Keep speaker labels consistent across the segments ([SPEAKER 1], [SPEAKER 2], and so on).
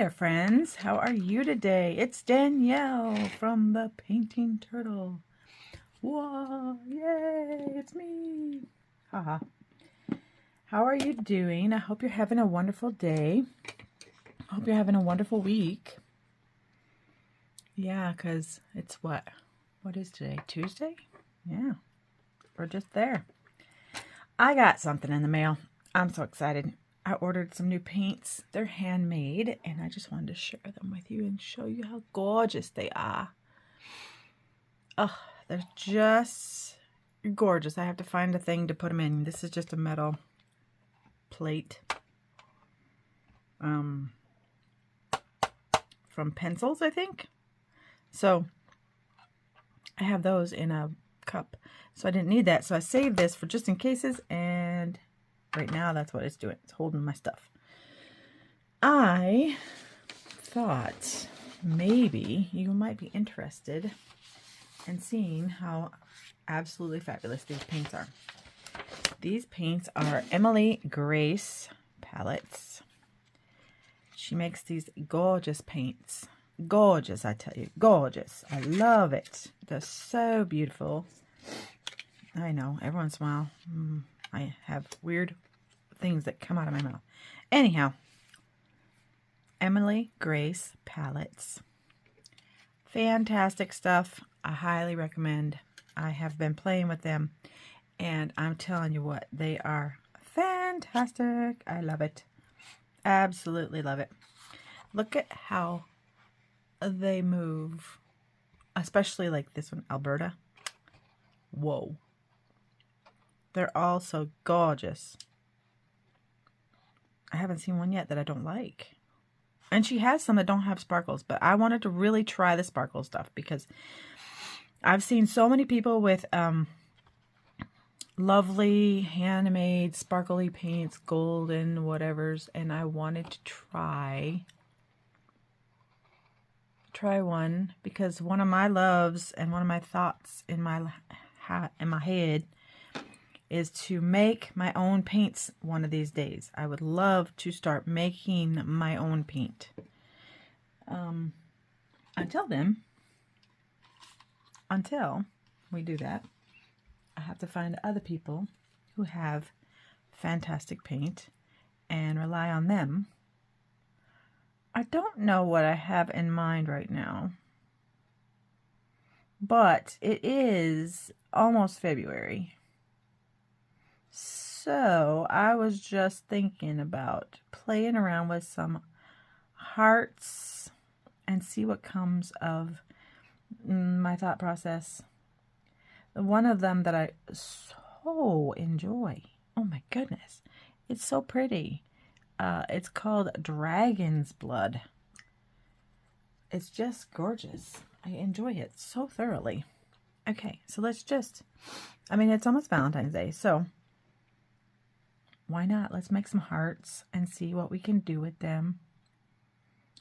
[SPEAKER 1] there, friends. How are you today? It's Danielle from the Painting Turtle. Whoa, yay, it's me. Haha. How are you doing? I hope you're having a wonderful day. I hope you're having a wonderful week. Yeah, because it's what? What is today? Tuesday? Yeah, we're just there. I got something in the mail. I'm so excited. I ordered some new paints. They're handmade, and I just wanted to share them with you and show you how gorgeous they are. Oh, they're just gorgeous. I have to find a thing to put them in. This is just a metal plate from Pencils, I think. So I have those in a cup, so I didn't need that. So I saved this for just in cases, and right now that's what it's doing. It's holding my stuff. I thought maybe you might be interested in seeing how absolutely fabulous these paints are. These paints are Emily Grace palettes. She makes these gorgeous paints. Gorgeous, I tell you. Gorgeous. I love it. They're so beautiful. I know. Every once in a while, I have weird things that come out of my mouth. Anyhow, Emily Grace palettes. Fantastic stuff. I highly recommend. I have been playing with them, and I'm telling you what, they are fantastic. I love it. Absolutely love it. Look at how they move, especially like this one, Alberta. Whoa. They're all so gorgeous. I haven't seen one yet that I don't like. And she has some that don't have sparkles, but I wanted to really try the sparkle stuff because I've seen so many people with lovely handmade sparkly paints, golden whatevers, and I wanted to try one because one of my loves and one of my thoughts in my head is to make my own paints one of these days. I would love to start making my own paint. Until we do that, I have to find other people who have fantastic paint and rely on them. I don't know what I have in mind right now, but it is almost February. So I was just thinking about playing around with some hearts and see what comes of my thought process. One of them that I so enjoy, oh my goodness, it's so pretty. It's called Dragon's Blood. It's just gorgeous. I enjoy it so thoroughly. Okay, so let's just, it's almost Valentine's Day, so why not? Let's make some hearts and see what we can do with them.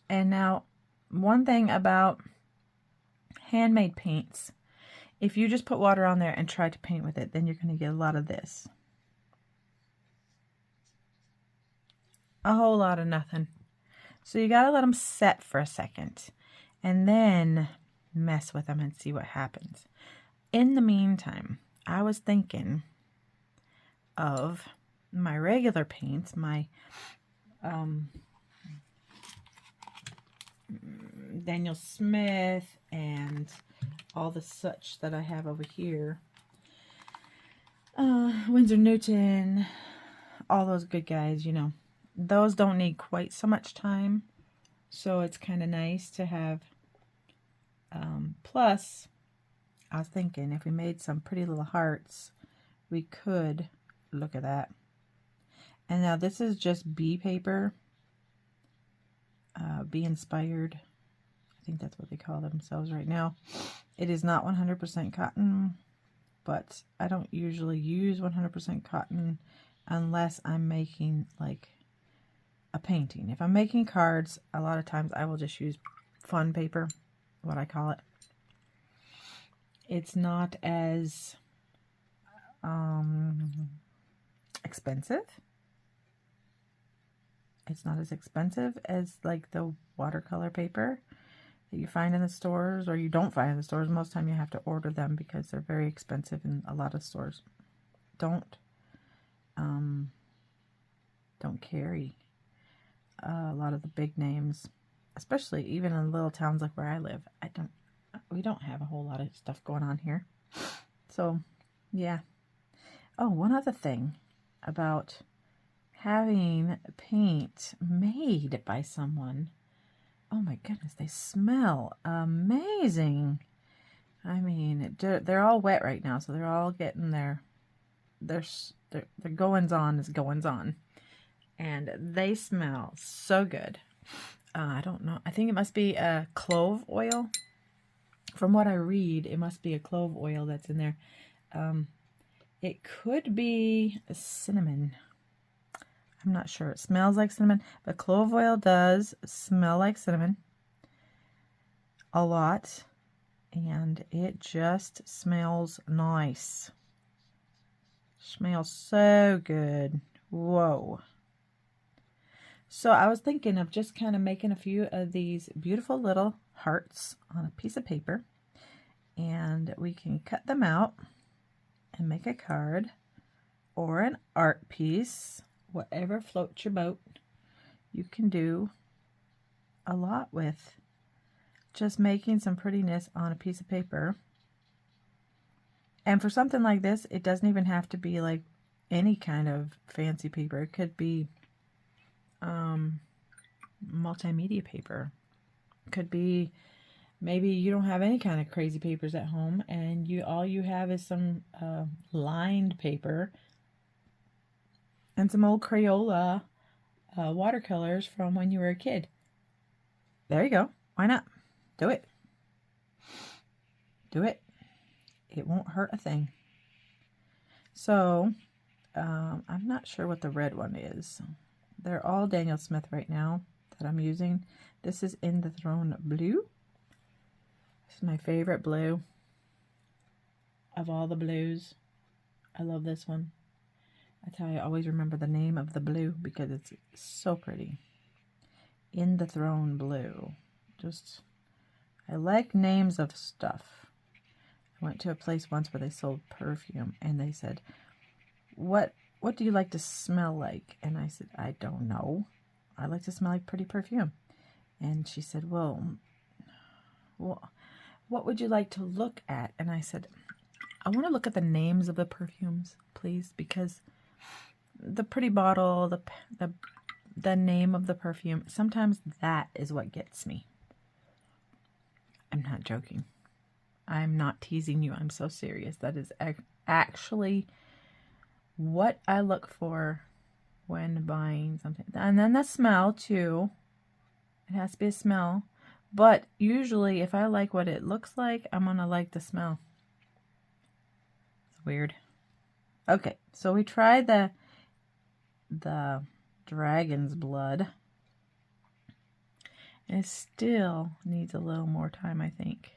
[SPEAKER 1] And now, one thing about handmade paints, if you just put water on there and try to paint with it, then you're going to get a lot of this. A whole lot of nothing. So you got to let them set for a second and then mess with them and see what happens. In the meantime, I was thinking of my regular paints, my Daniel Smith and all the such that I have over here. Winsor Newton, all those good guys, you know. Those don't need quite so much time, so it's kind of nice to have. Plus, I was thinking if we made some pretty little hearts, we could, look at that. And now this is just bee paper, bee inspired. I think that's what they call themselves right now. It is not 100% cotton, but I don't usually use 100% cotton unless I'm making like a painting. If I'm making cards, a lot of times I will just use fun paper, what I call it. It's not as expensive It's not as expensive as like the watercolor paper that you find in the stores, or you don't find in the stores. Most of the time you have to order them because they're very expensive in a lot of stores. Don't carry a lot of the big names, especially even in little towns like where I live. We don't have a whole lot of stuff going on here. So, yeah. Oh, one other thing about having paint made by someone. Oh my goodness, they smell amazing. I mean, they're all wet right now, so they're all getting their goings on is goings on. And they smell so good. I don't know. I think it must be a clove oil. From what I read, it must be a clove oil that's in there. It could be cinnamon. I'm not sure. It smells like cinnamon, but clove oil does smell like cinnamon a lot, and it just smells nice. Smells so good. Whoa. So I was thinking of just kind of making a few of these beautiful little hearts on a piece of paper, and we can cut them out and make a card or an art piece. Whatever floats your boat. You can do a lot with just making some prettiness on a piece of paper. And for something like this, it doesn't even have to be like any kind of fancy paper. It could be multimedia paper. It could be, maybe you don't have any kind of crazy papers at home, and all you have is some lined paper and some old Crayola watercolors from when you were a kid. There you go. Why not? Do it. Do it. It won't hurt a thing. So, I'm not sure what the red one is. They're all Daniel Smith right now that I'm using. This is In the Throne Blue. This is my favorite blue of all the blues. I love this one. That's how I always remember the name of the blue, because it's so pretty. In the Throne Blue. I like names of stuff. I went to a place once where they sold perfume, and they said, what do you like to smell like? And I said, I don't know. I like to smell like pretty perfume. And she said, well, what would you like to look at? And I said, I want to look at the names of the perfumes, please, because the pretty bottle, the name of the perfume, sometimes that is what gets me. I'm not joking. I'm not teasing you. I'm so serious. That is actually what I look for when buying something. And then the smell too. It has to be a smell. But usually if I like what it looks like, I'm going to like the smell. It's weird. Okay, so we tried the dragon's blood. And it still needs a little more time, I think.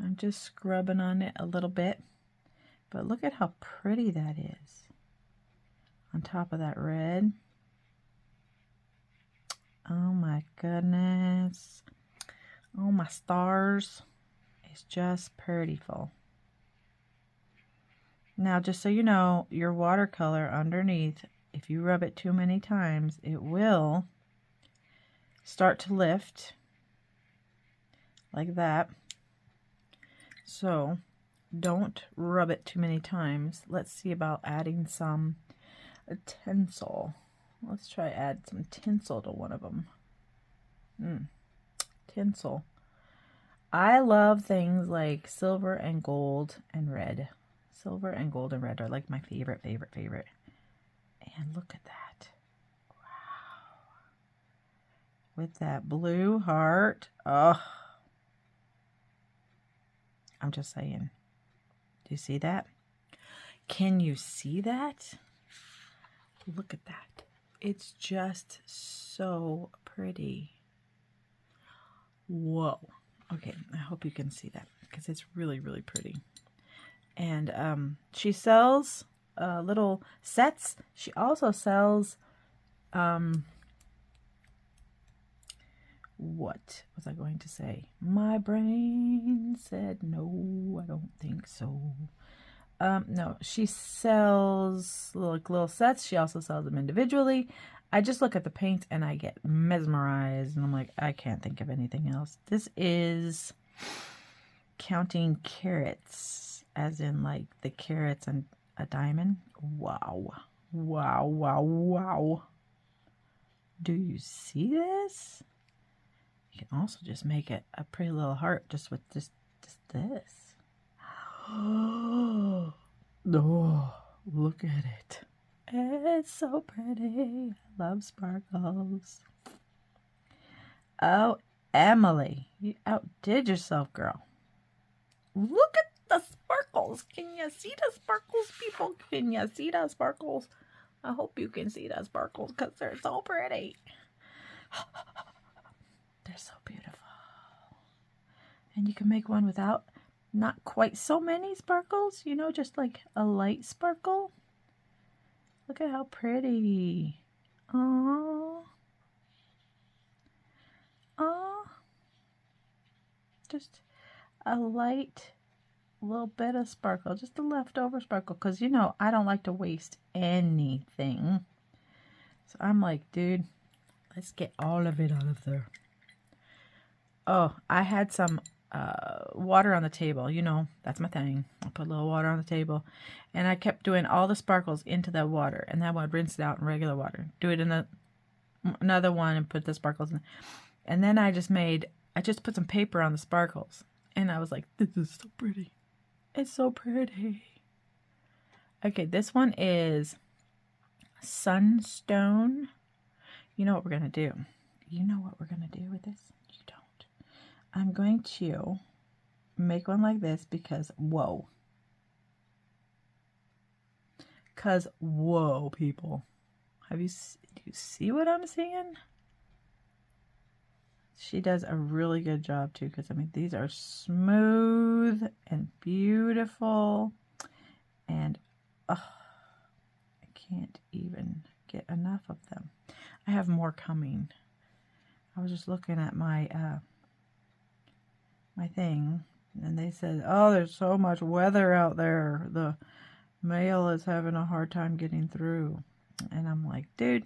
[SPEAKER 1] I'm just scrubbing on it a little bit. But look at how pretty that is. On top of that red. Oh my goodness. Oh my stars. It's just prettyful. Now, just so you know, your watercolor underneath, if you rub it too many times, it will start to lift like that. So don't rub it too many times. Let's see about adding some tinsel. Let's try add some tinsel to one of them. Tinsel. I love things like silver and gold and red. Silver and gold and red are like my favorite. And look at that. Wow. With that blue heart. Oh. I'm just saying. Do you see that? Can you see that? Look at that. It's just so pretty. Whoa. Okay, I hope you can see that because it's really, really pretty. And she sells little sets. She also sells What was I going to say? My brain said no, I don't think so. No, she sells little sets. She also sells them individually. I just look at the paints and I get mesmerized, and I'm like, I can't think of anything else. This is counting carats, as in like the carats and a diamond. Wow. Wow, wow, wow. Do you see this? You can also just make it a pretty little heart just with just this. Oh, look at it. It's so pretty. I love sparkles. Oh, Emily, you outdid yourself, girl. Look at the sparkles. Can you see the sparkles, people? Can you see the sparkles? I hope you can see the sparkles because they're so pretty. They're so beautiful. And you can make one without not quite so many sparkles, you know, just like a light sparkle. Look at how pretty. Aww. Aww. Just a light little bit of sparkle, just a leftover sparkle, because you know I don't like to waste anything. So I'm like, dude, let's get all of it out of there. Oh, I had some water on the table. You know, that's my thing. I put a little water on the table, and I kept doing all the sparkles into that water, and then I would rinse it out in regular water. Do it in another one and put the sparkles in. And then I just put some paper on the sparkles, and I was like, this is so pretty. It's so pretty. Okay, this one is Sunstone. You know what we're going to do. You know what we're going to do with this? You don't. I'm going to make one like this because, whoa. Because, whoa, people. Do you see what I'm seeing? She does a really good job too, because I mean these are smooth and beautiful, and I can't even get enough of them. I have more coming. I was just looking at my my thing, and they said, oh, there's so much weather out there, the mail is having a hard time getting through. And I'm like, dude,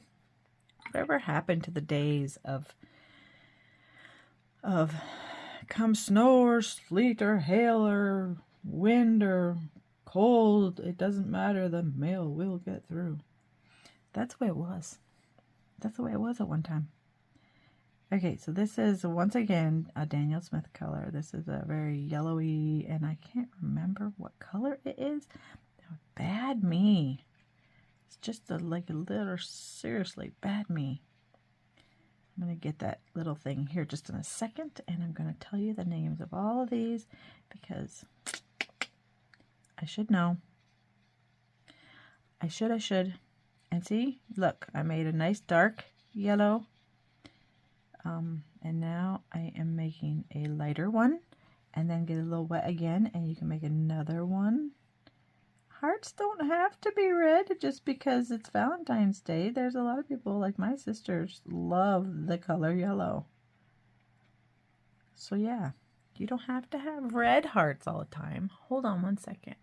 [SPEAKER 1] whatever happened to the days of come snow or sleet or hail or wind or cold, it doesn't matter, the mail will get through. That's the way it was. That's the way it was at one time. Okay, so this is once again a Daniel Smith color. This is a very yellowy, and I can't remember what color it is. Bad me. It's just like a little, seriously, bad me. I'm going to get that little thing here just in a second, and I'm going to tell you the names of all of these because I should know. I should. And see, look, I made a nice dark yellow. And now I am making a lighter one, and then get a little wet again, and you can make another one. Hearts don't have to be red just because it's Valentine's Day. There's a lot of people, like my sisters, love the color yellow. So yeah, you don't have to have red hearts all the time. Hold on one second.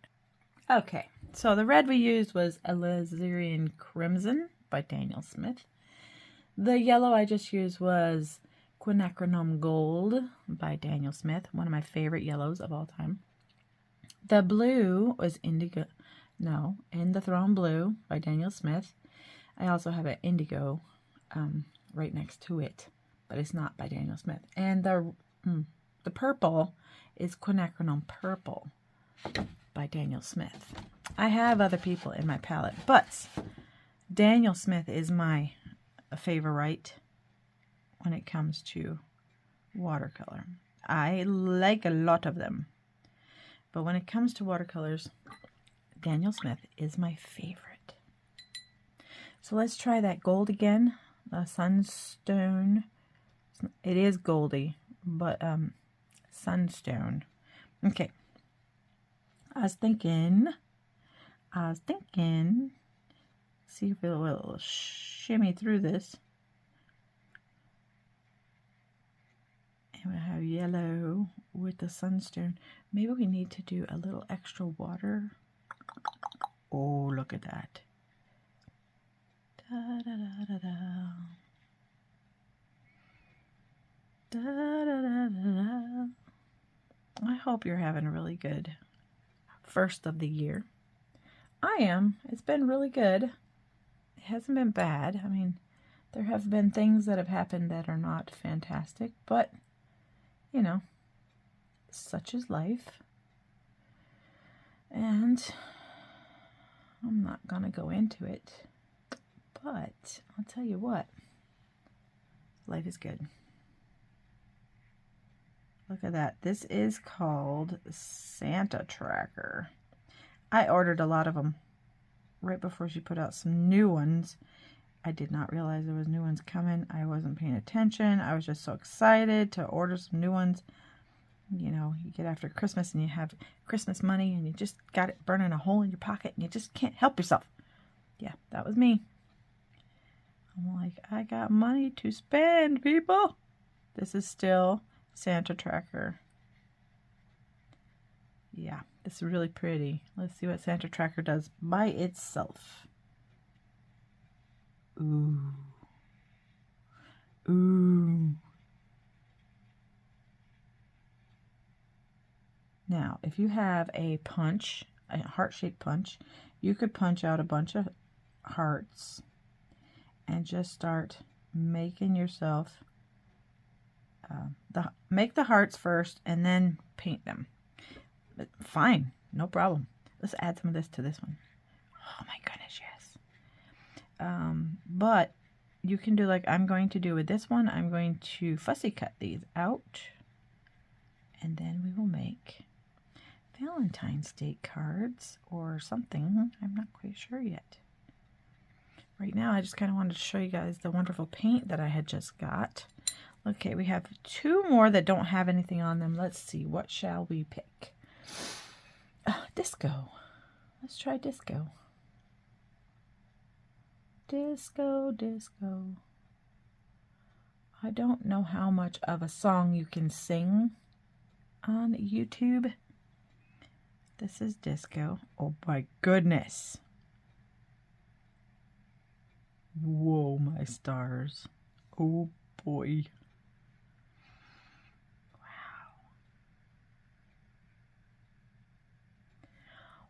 [SPEAKER 1] Okay, so the red we used was Alizarin Crimson by Daniel Smith. The yellow I just used was Quinacridone Gold by Daniel Smith, one of my favorite yellows of all time. The blue was In the Throne Blue by Daniel Smith. I also have an indigo right next to it, but it's not by Daniel Smith. And the purple is Quinacridone Purple by Daniel Smith. I have other people in my palette, but Daniel Smith is my favorite when it comes to watercolor. I like a lot of them, but when it comes to watercolors, Daniel Smith is my favorite. So let's try that gold again. The Sunstone. It is goldy, but Sunstone. Okay. I was thinking See if it will shimmy through this. And we have yellow with the sunstone. Maybe we need to do a little extra water. Oh, look at that. Da, da, da, da, da. Da, da, da, da, da. I hope you're having a really good first of the year. I am. It's been really good. It hasn't been bad. I mean, there have been things that have happened that are not fantastic, but, you know, such is life. And I'm not going to go into it, but I'll tell you what, life is good. Look at that. This is called Santa Tracker. I ordered a lot of them right before she put out some new ones. I did not realize there was new ones coming. I wasn't paying attention. I was just so excited to order some new ones. You know, you get after Christmas and you have Christmas money and you just got it burning a hole in your pocket and you just can't help yourself. Yeah, that was me. I'm like, I got money to spend, people. This is still Santa Tracker. Yeah, this is really pretty. Let's see what Santa Tracker does by itself. Ooh. Ooh. Now, if you have a punch, a heart-shaped punch, you could punch out a bunch of hearts and just start making yourself make the hearts first and then paint them. But fine, no problem. Let's add some of this to this one. Oh my goodness, yes. But you can do like I'm going to do with this one. I'm going to fussy cut these out, and then we will make Valentine's Day cards or something. I'm not quite sure yet. Right now, I just kind of wanted to show you guys the wonderful paint that I had just got. Okay, we have two more that don't have anything on them. Let's see, what shall we pick? Disco. Let's try disco. Disco, disco. I don't know how much of a song you can sing on YouTube. This is disco. Oh my goodness. Whoa, my stars. Oh boy.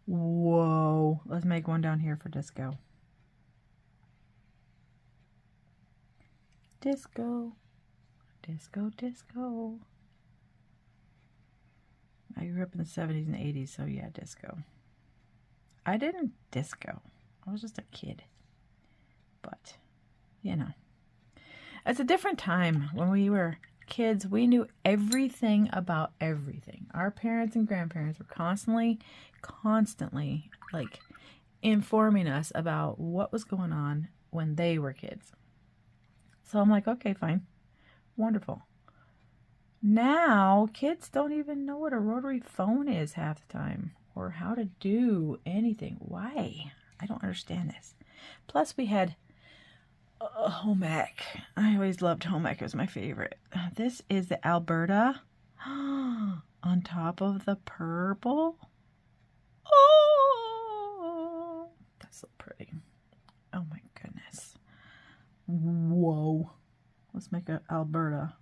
[SPEAKER 1] Whoa. Let's make one down here for disco. Disco. Disco, disco. I grew up in the 70s and 80s, so yeah, disco. I didn't disco. I was just a kid. But, you know. It's a different time. When we were kids, we knew everything about everything. Our parents and grandparents were constantly, like, informing us about what was going on when they were kids. So I'm like, okay, fine. Wonderful. Now, kids don't even know what a rotary phone is half the time, or how to do anything. Why? I don't understand this. Plus, we had home ec. I always loved home ec. It was my favorite. This is the Alberta on top of the purple. Oh, that's so pretty. Oh my goodness. Whoa. Let's make an Alberta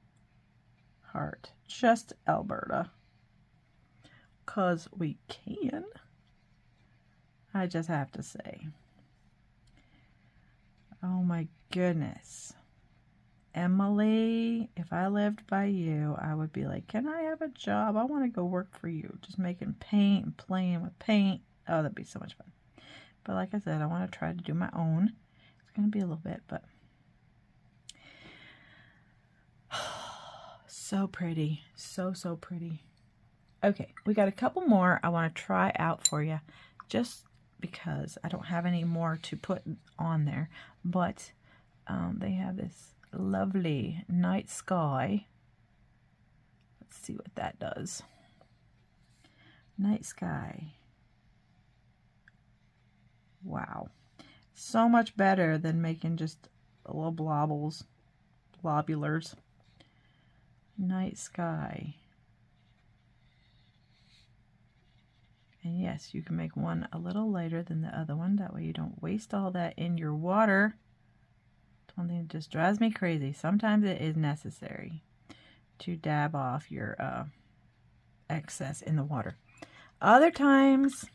[SPEAKER 1] heart. Just Alberta. 'Cause we can. I just have to say. Oh my goodness. Emily, if I lived by you, I would be like, can I have a job? I want to go work for you. Just making paint and playing with paint. Oh, that'd be so much fun. But like I said, I want to try to do my own. It's going to be a little bit, but so pretty. So, so pretty. Okay, we got a couple more I want to try out for you, just because I don't have any more to put on there. But they have this lovely night sky. Let's see what that does. Night sky. Wow. So much better than making just little globulars. Night sky. And yes, you can make one a little lighter than the other one. That way you don't waste all that in your water. It's one thing that just drives me crazy. Sometimes it is necessary to dab off your excess in the water. Other times,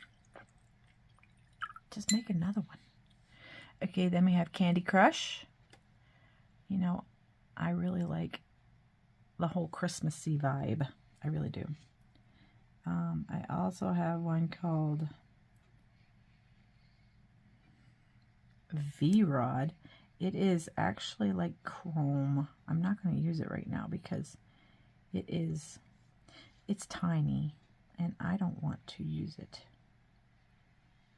[SPEAKER 1] just make another one. Okay, then we have Candy Crush. You know, I really like the whole Christmassy vibe. I really do. I also have one called V-Rod. It is actually like chrome. I'm not going to use it right now because it's tiny and I don't want to use it.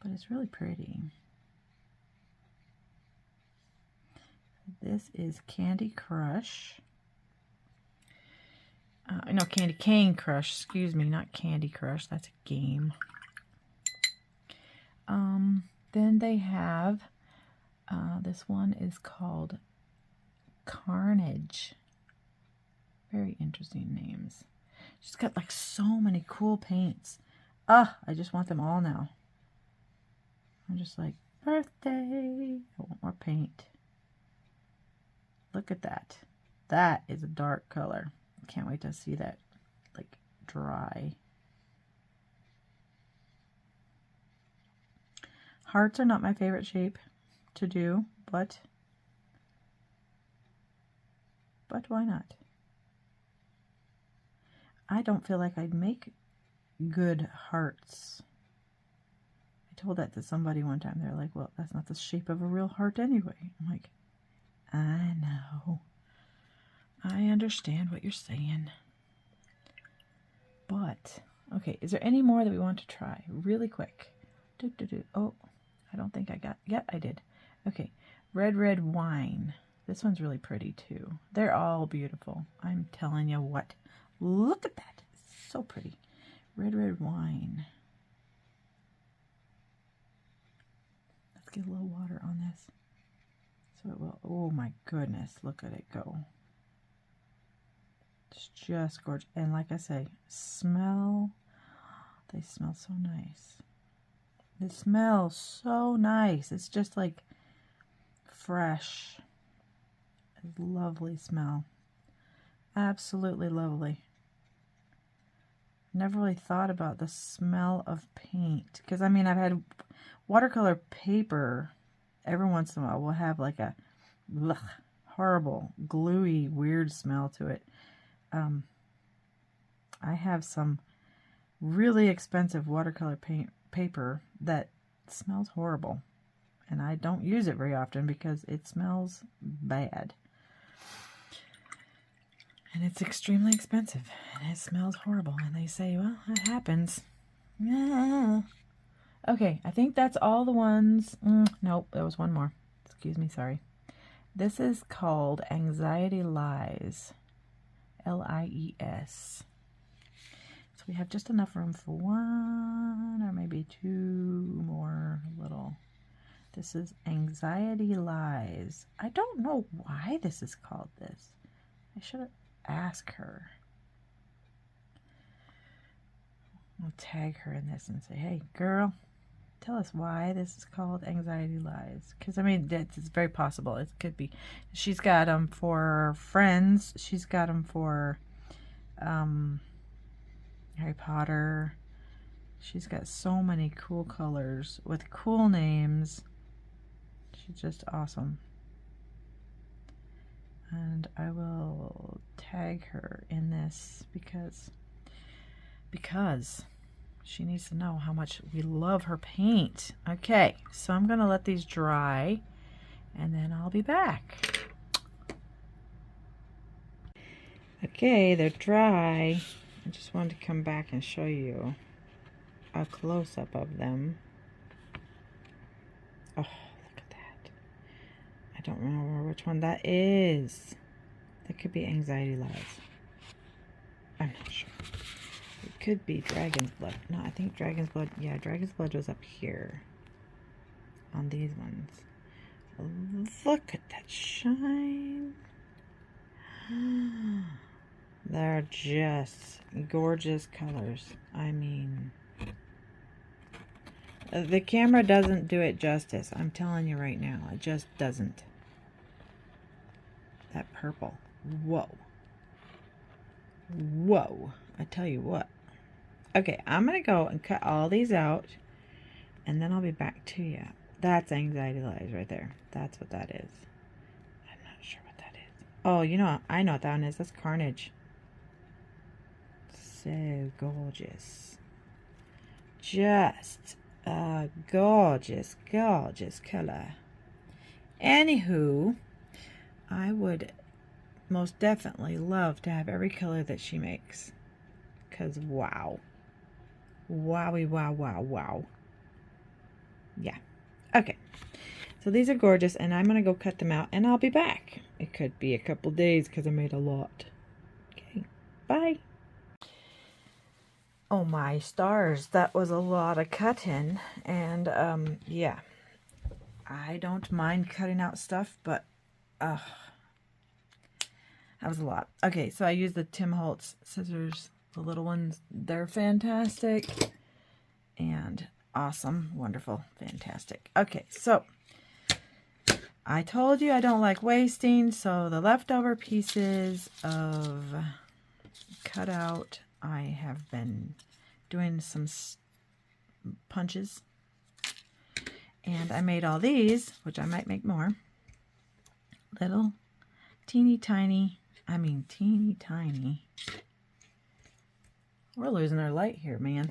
[SPEAKER 1] But it's really pretty. This is Candy Crush. No, Candy Cane Crush, excuse me, not Candy Crush, that's a game. Then they have, this one is called Carnage. Very interesting names. She's got like so many cool paints. I just want them all now. I'm just like, birthday, I want more paint. Look at that. That is a dark color. Can't wait to see that like dry. Hearts are not my favorite shape to do, but why not? I don't feel like I'd make good hearts. I told that to somebody one time. They're like, well, that's not the shape of a real heart anyway. I'm like, I know. I understand what you're saying. But, okay, is there any more that we want to try? Really quick. Oh, I don't think I got, yeah, I did. Okay, Red Wine. This one's really pretty too. They're all beautiful. I'm telling you what. Look at that. It's so pretty. Red Wine. Let's get a little water on this. So it will, oh my goodness, look at it go. It's just gorgeous. And like I say, smell, they smell so nice. It smells so nice. It's just like fresh. Lovely smell. Absolutely lovely. Never really thought about the smell of paint. Because I mean, I've had watercolor paper every once in a while will have like a horrible, gluey, weird smell to it. I have some really expensive watercolor paper that smells horrible, and I don't use it very often because it smells bad, and it's extremely expensive, and it smells horrible, and they say, well, that happens. Okay, I think that's all the ones. Nope, there was one more. Excuse me, sorry. This is called Anxiety Lies. Lies. So we have just enough room for one or maybe two more little. This is Anxiety Lies. I don't know why this is called this. I should ask her. I'll tag her in this and say, hey, girl, tell us why this is called Anxiety Lies. Because, I mean, it's very possible. It could be. She's got them for Friends. She's got them for Harry Potter. She's got so many cool colors with cool names. She's just awesome. And I will tag her in this because she needs to know how much we love her paint. Okay, so I'm going to let these dry, and then I'll be back. Okay, they're dry. I just wanted to come back and show you a close-up of them. Oh, look at that. I don't remember which one that is. That could be Anxiety Lies. I'm not sure. It could be Dragon's Blood. No, I think Dragon's Blood, yeah, Dragon's Blood was up here on these ones. Look at that shine. They're just gorgeous colors. I mean, the camera doesn't do it justice. I'm telling you right now, it just doesn't. That purple. Whoa. Whoa. I tell you what. Okay, I'm going to go and cut all these out, and then I'll be back to you. That's Anxiety Lies right there. That's what that is. I'm not sure what that is. Oh, you know, I know what that one is. That's Carnage. So gorgeous. Just a gorgeous, gorgeous color. Anywho, I would most definitely love to have every color that she makes. Because wow. Wowie, wow, wow, wow. Yeah. Okay. So these are gorgeous, and I'm going to go cut them out, and I'll be back. It could be a couple days because I made a lot. Okay. Bye. Oh my stars. That was a lot of cutting. And, yeah. I don't mind cutting out stuff, but, that was a lot. Okay, so I used the Tim Holtz scissors. The little ones. They're fantastic. And awesome. Wonderful. Fantastic. Okay, so I told you I don't like wasting, so the leftover pieces of cutout, I have been doing some punches, and I made all these, which I might make more, little teeny tiny, we're losing our light here, man,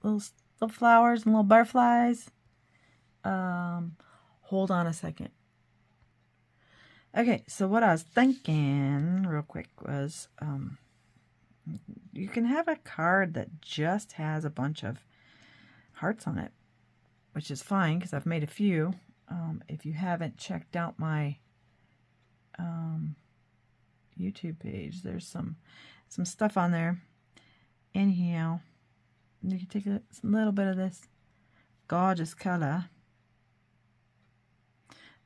[SPEAKER 1] little flowers and little butterflies. Hold on a second. Okay, so what I was thinking real quick was, you can have a card that just has a bunch of hearts on it, which is fine because I've made a few. If you haven't checked out my YouTube page, there's some stuff on there. Anyhow, you can take a little bit of this gorgeous color.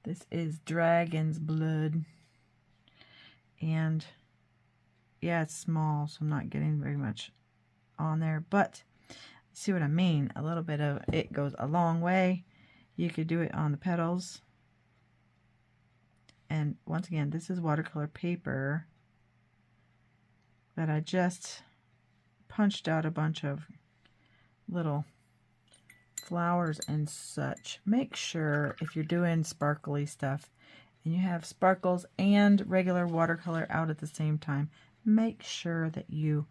[SPEAKER 1] This is Dragon's Blood. And yeah, it's small, so I'm not getting very much on there. But see what I mean? A little bit of it goes a long way. You could do it on the petals. And once again, this is watercolor paper that I just punched out a bunch of little flowers and such. Make sure if you're doing sparkly stuff and you have sparkles and regular watercolor out at the same time, make sure that you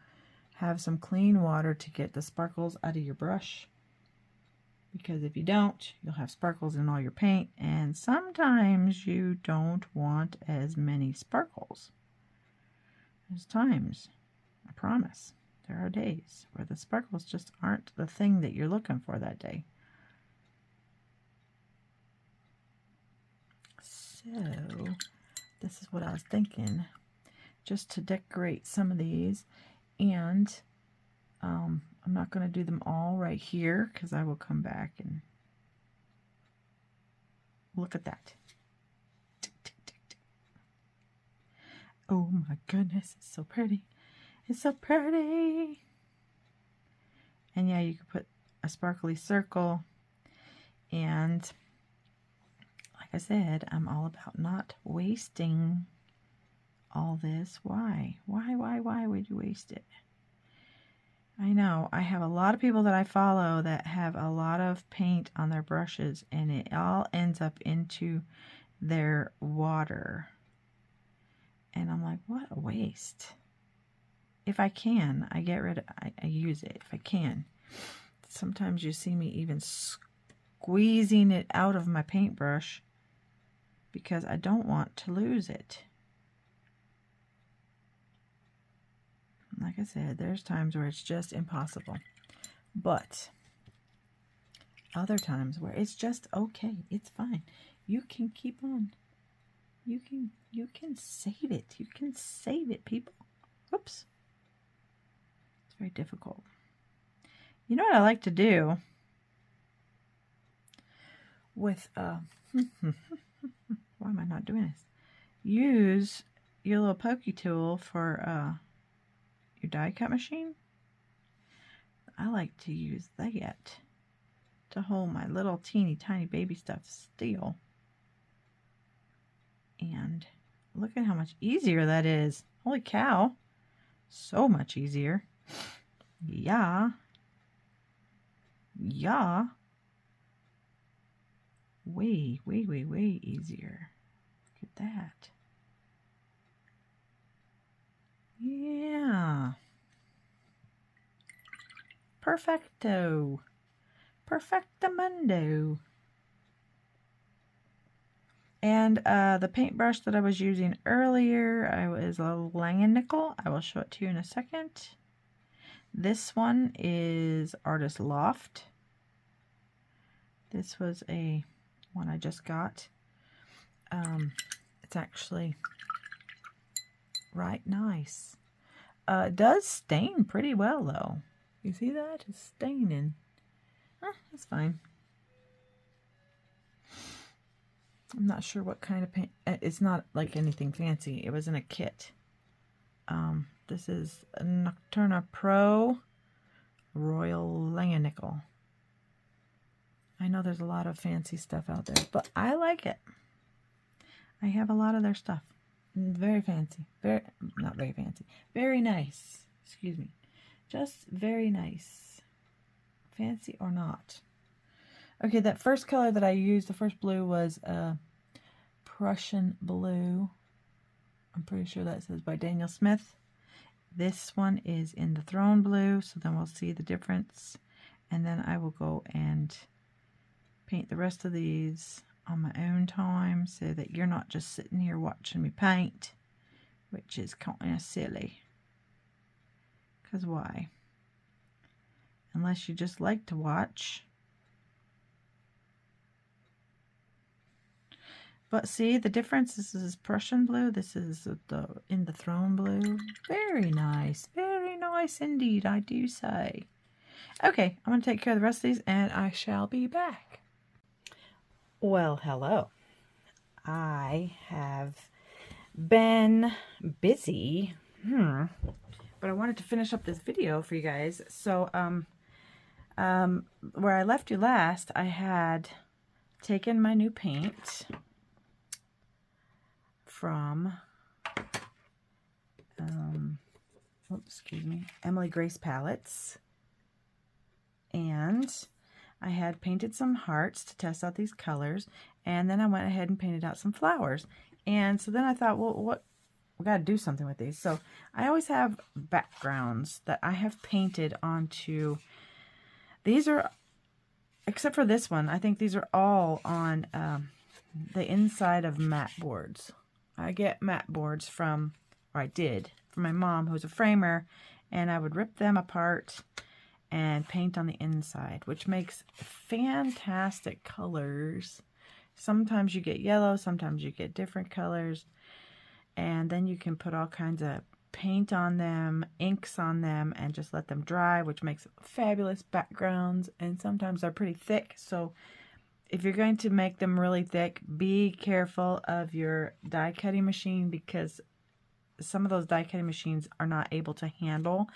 [SPEAKER 1] have some clean water to get the sparkles out of your brush, because if you don't, you'll have sparkles in all your paint, and sometimes you don't want as many sparkles. There's times, I promise, there are days where the sparkles just aren't the thing that you're looking for that day. So, this is what I was thinking, just to decorate some of these. And I'm not going to do them all right here because I will come back and look at that. Oh my goodness, it's so pretty. It's so pretty. And yeah, you could put a sparkly circle. And like I said, I'm all about not wasting all this. Why? Why would you waste it? I know. I have a lot of people that I follow that have a lot of paint on their brushes, and it all ends up into their water. And I'm like, what a waste. If I can, I get rid of it. I use it if I can. Sometimes you see me even squeezing it out of my paintbrush because I don't want to lose it. Like I said, there's times where it's just impossible. But other times where it's just okay. It's fine. You can keep on. You can save it. You can save it, people. Oops. It's very difficult. You know what I like to do? with, why am I not doing this? Use your little pokey tool for your die cut machine. I like to use that to hold my little teeny tiny baby stuff still. And look at how much easier that is. Holy cow. So much easier. Yeah. Yeah. Way, way, way, way easier. Look at that. Yeah. Perfecto. Perfectamundo. And the paintbrush that I was using earlier, is a Langen-Nickel. I will show it to you in a second. This one is Artist Loft. This was one I just got. It's actually right nice. It does stain pretty well though. You see that? It's staining. That's fine. I'm not sure what kind of paint. It's not like anything fancy. It was in a kit. This is a Nocturna Pro Royal Langen-Nickel. I know there's a lot of fancy stuff out there, but I like it. I have a lot of their stuff. Very fancy. Not very fancy. Very nice. Excuse me. Just very nice. Fancy or not. Okay, that first color that I used, the first blue, was Prussian Blue. I'm pretty sure that says by Daniel Smith. This one is in the Throne Blue, so then we'll see the difference. And then I will go and paint the rest of these on my own time so that you're not just sitting here watching me paint, which is kind of silly. Because why? Unless you just like to watch. But see the difference? This is Prussian Blue. This is in the Throne Blue. Very nice. Very nice indeed, I do say. Okay, I'm going to take care of the rest of these and I shall be back. Well, hello. I have been busy. But I wanted to finish up this video for you guys. So, where I left you last, I had taken my new paint from, Emily Grace Palettes, and I had painted some hearts to test out these colors, and then I went ahead and painted out some flowers. And so then I thought, well, we got to do something with these. So I always have backgrounds that I have painted onto. These are, except for this one, I think these are all on the inside of mat boards. I get mat boards from, or I did, from my mom, who's a framer, and I would rip them apart and paint on the inside, which makes fantastic colors. Sometimes you get yellow, sometimes you get different colors, and then you can put all kinds of paint on them, inks on them, and just let them dry, which makes fabulous backgrounds. And sometimes they're pretty thick, so if you're going to make them really thick, be careful of your die cutting machine, because some of those die cutting machines are not able to handle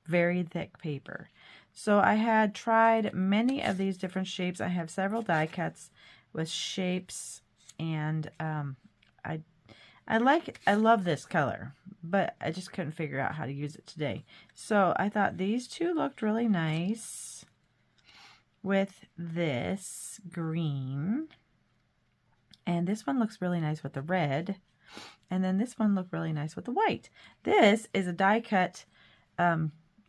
[SPEAKER 1] very thick paper. So I had tried many of these different shapes. I have several die cuts with shapes, and I love this color, but I just couldn't figure out how to use it today. So I thought these two looked really nice with this green, and this one looks really nice with the red, and then this one looked really nice with the white. This is a die cut.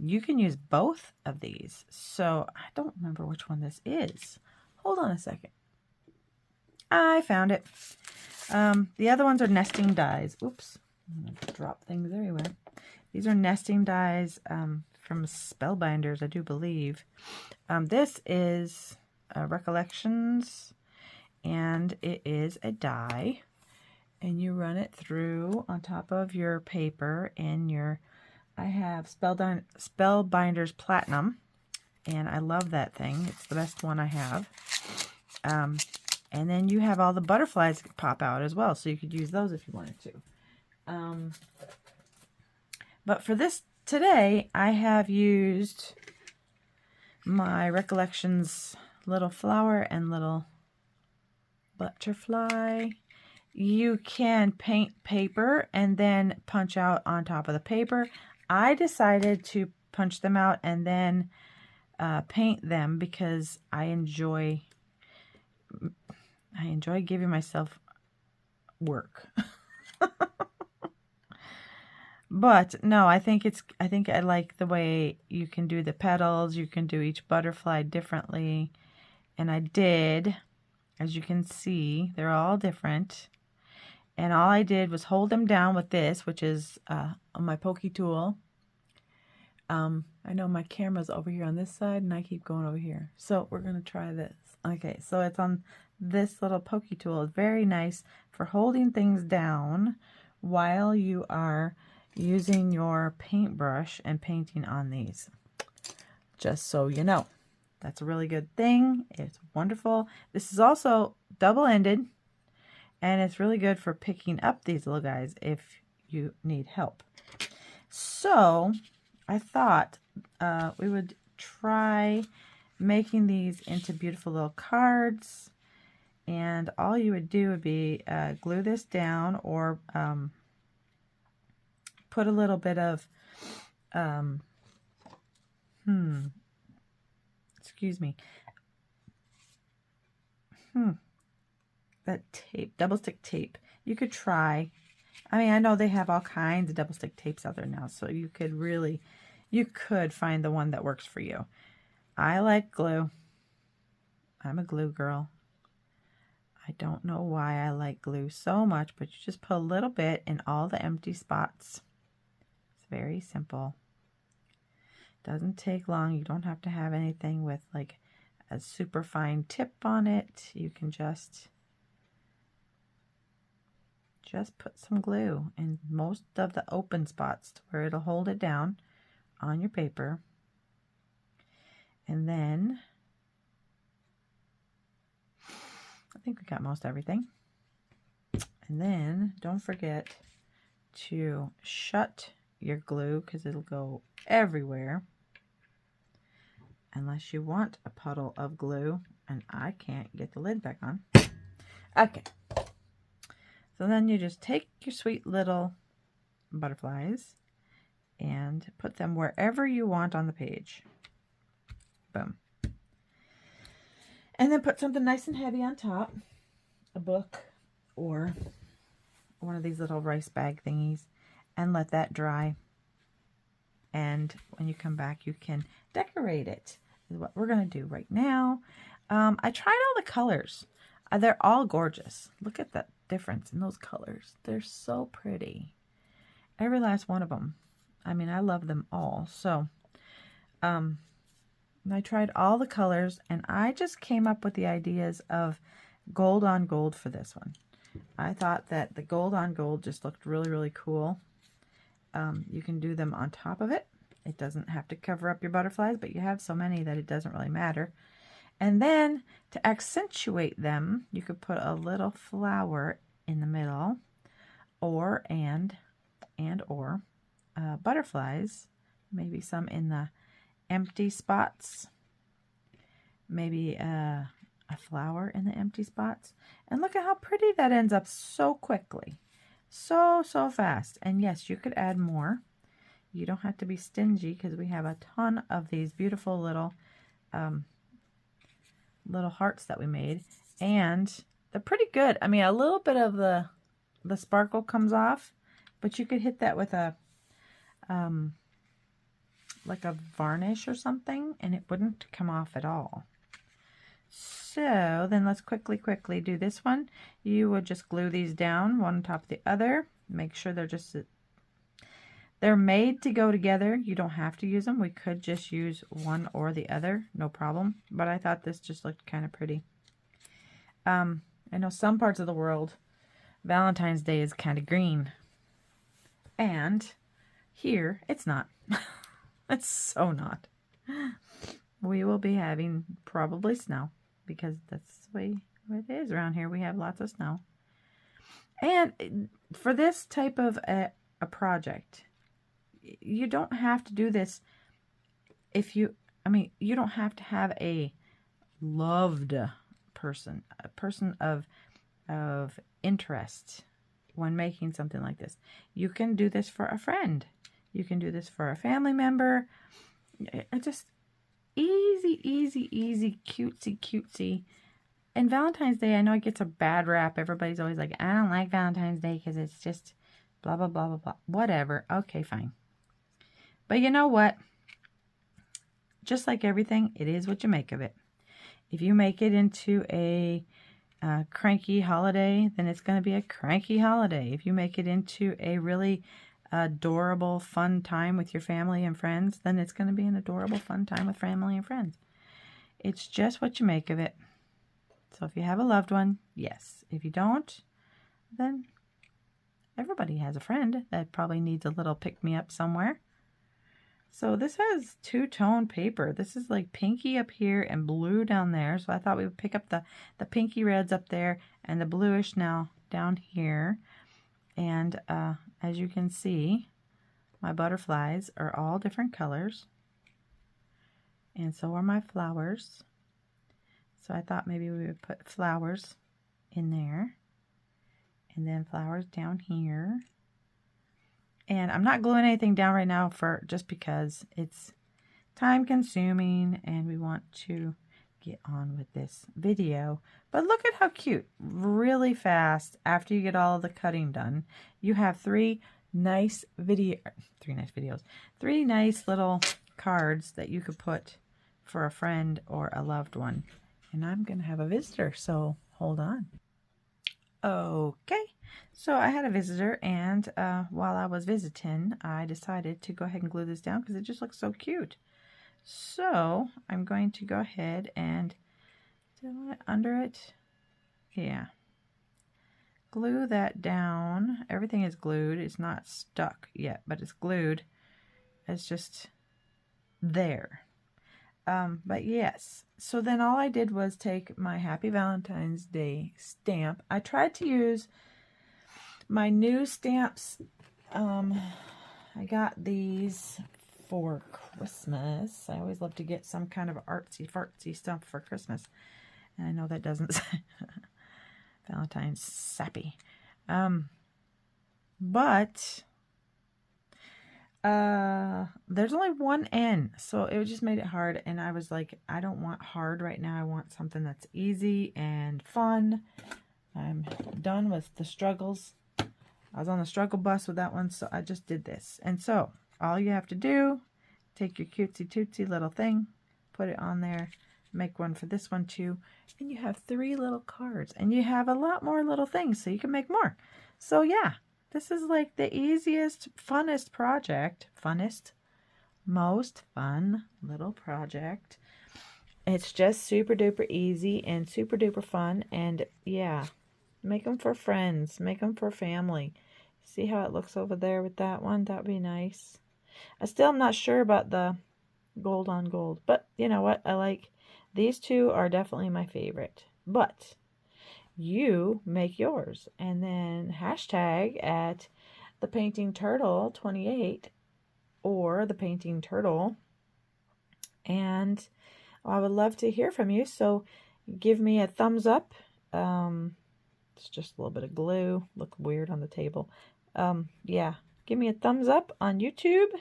[SPEAKER 1] You can use both of these. So I don't remember which one this is. Hold on a second. I found it. The other ones are nesting dies. Oops, I'm gonna drop things everywhere. These are nesting dies from Spellbinders, I do believe. This is Recollections, and it is a die, and you run it through on top of your paper in your, I have Spellbinders Platinum, and I love that thing. It's the best one I have. And then you have all the butterflies pop out as well, so you could use those if you wanted to. But for this today, I have used my Recollections little flower and little butterfly. You can paint paper and then punch out on top of the paper. I decided to punch them out and then paint them because I enjoy giving myself work. But no, I think I like the way you can do the petals. You can do each butterfly differently. And I did, as you can see, they're all different. And all I did was hold them down with this, which is my pokey tool. I know my camera's over here on this side and I keep going over here. So we're going to try this. Okay, so it's on this little pokey tool. It's very nice for holding things down while you are using your paintbrush and painting on these. Just so you know. That's a really good thing. It's wonderful. This is also double-ended, and it's really good for picking up these little guys if you need help. So I thought we would try making these into beautiful little cards, and all you would do would be glue this down or put a little bit of excuse me, that tape, double stick tape. You could try, I mean, I know they have all kinds of double stick tapes out there now, so you could find the one that works for you. I like glue. I'm a glue girl. I don't know why I like glue so much, but you just put a little bit in all the empty spots. It's very simple. Doesn't take long. You don't have to have anything with like a super fine tip on it. You can just put some glue in most of the open spots to where it'll hold it down on your paper. And then I think we got most everything. And then don't forget to shut your glue because it'll go everywhere unless you want a puddle of glue, and I can't get the lid back on. Okay, so then you just take your sweet little butterflies and put them wherever you want on the page. Boom. And then put something nice and heavy on top, a book or one of these little rice bag thingies, and let that dry. And when you come back, you can decorate it. Is what we're going to do right now. I tried all the colors. They're all gorgeous. Look at that difference in those colors. They're so pretty. Every last one of them. I mean, I love them all. So, I tried all the colors, and I just came up with the ideas of gold on gold for this one. I thought that the gold on gold just looked really, really cool. You can do them on top of it. It doesn't have to cover up your butterflies, but you have so many that it doesn't really matter. And then to accentuate them, you could put a little flower in the middle, or butterflies, maybe some in the empty spots, maybe a flower in the empty spots. And look at how pretty that ends up so quickly. So fast. And yes, you could add more. You don't have to be stingy because we have a ton of these beautiful little hearts that we made, and they're pretty good. I mean, a little bit of the sparkle comes off, but you could hit that with a like a varnish or something, and it wouldn't come off at all. So then let's quickly do this one. You would just glue these down one on top of the other. Make sure they're made to go together. You don't have to use them. We could just use one or the other, no problem. But I thought this just looked kind of pretty. I know some parts of the world, Valentine's Day is kind of green. And here, it's not. It's so not. We will be having probably snow because that's the way It is around here. We have lots of snow. And for this type of a project, you don't have to do this if you, you don't have to have a loved person, a person of interest when making something like this. You can do this for a friend. You can do this for a family member. Just easy, easy, easy, cutesy, cutesy. And Valentine's Day, I know it gets a bad rap. Everybody's always like, I don't like Valentine's Day because it's just blah, blah, blah, blah, blah. Whatever. Okay, fine. But you know what? Just like everything, it is what you make of it. If you make it into a cranky holiday, then it's going to be a cranky holiday. If you make it into a really adorable, fun time with your family and friends, then it's going to be an adorable, fun time with family and friends. It's just what you make of it. So if you have a loved one, yes. If you don't, then everybody has a friend that probably needs a little pick-me-up somewhere. So this has two-tone paper. This is like pinky up here and blue down there. So I thought we would pick up the pinky reds up there and the bluish now down here. And as you can see, my butterflies are all different colors. And so are my flowers. So I thought maybe we would put flowers in there. And then flowers down here. And I'm not gluing anything down right now just because it's time consuming and we want to get on with this video. But look at how cute. Really fast, after you get all of the cutting done, you have three nice little cards that you could put for a friend or a loved one. And I'm going to have a visitor, so hold on. Okay, so I had a visitor, and while I was visiting, I decided to go ahead and glue this down because it just looks so cute. So I'm going to go ahead and do it under it. Yeah. Glue that down. Everything is glued. It's not stuck yet, but it's glued. It's just there. But yes, so then all I did was take my Happy Valentine's Day stamp. I tried to use my new stamps. I got these for Christmas. I always love to get some kind of artsy-fartsy stuff for Christmas. And I know that doesn't Valentine's sappy. But there's only one N, so it just made it hard, and I was like, I don't want hard right now. I want something that's easy and fun. I'm done with the struggles. I was on the struggle bus with that one, so I just did this. And so all you have to do, take your cutesy tootsy little thing, put it on there, make one for this one too, and you have 3 little cards, and you have a lot more little things, so you can make more. So yeah, this is like the easiest, funnest project. Funnest, most fun little project. It's just super duper easy and super duper fun. And yeah, make them for friends. Make them for family. See how it looks over there with that one? That'd be nice. I still am not sure about the gold on gold. But you know what? I like these two are definitely my favorite. But you make yours, and then hashtag at the Painting Turtle 28 or the Painting Turtle, and I would love to hear from you. So give me a thumbs up. It's just a little bit of glue, look weird on the table. Yeah, give me a thumbs up on YouTube,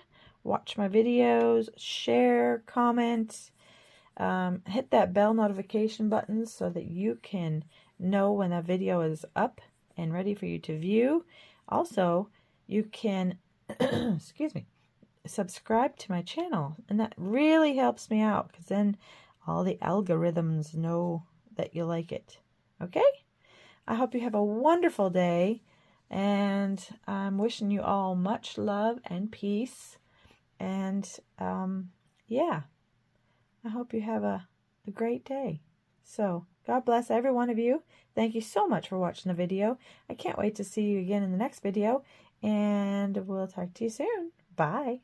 [SPEAKER 1] watch my videos, share, comment, hit that bell notification button so that you can know when a video is up and ready for you to view. Also, you can excuse me, subscribe to my channel, and that really helps me out because then all the algorithms know that you like it. Okay, I hope you have a wonderful day, and I'm wishing you all much love and peace, and yeah, I hope you have a great day. So God bless every one of you. Thank you so much for watching the video. I can't wait to see you again in the next video, and we'll talk to you soon. Bye.